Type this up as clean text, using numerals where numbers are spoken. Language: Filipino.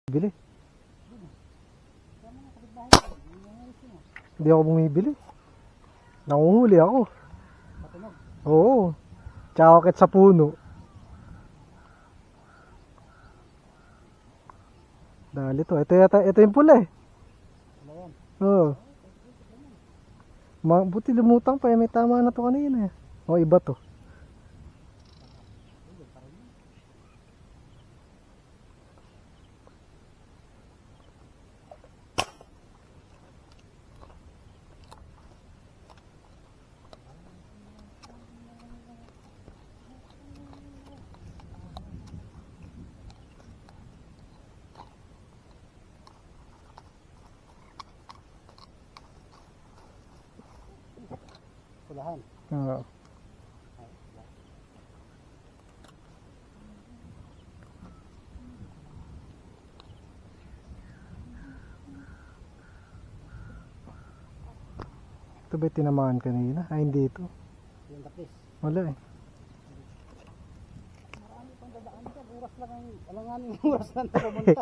Bili. Hindi ako bumibili. Nanguhuli ako. Oo. Tsaka sa puno. Dali to. Ito yung pula eh. Oo. Buti lumutang pa eh. May tama na to kanina eh. O iba to. Pulahan. Oo. Ito ba tinamaan kanina? Ay hindi ito. Yung takis. Wala eh. Marami pang dadaan dyan. Oras lang ang alanganin. Oras lang na pumunta.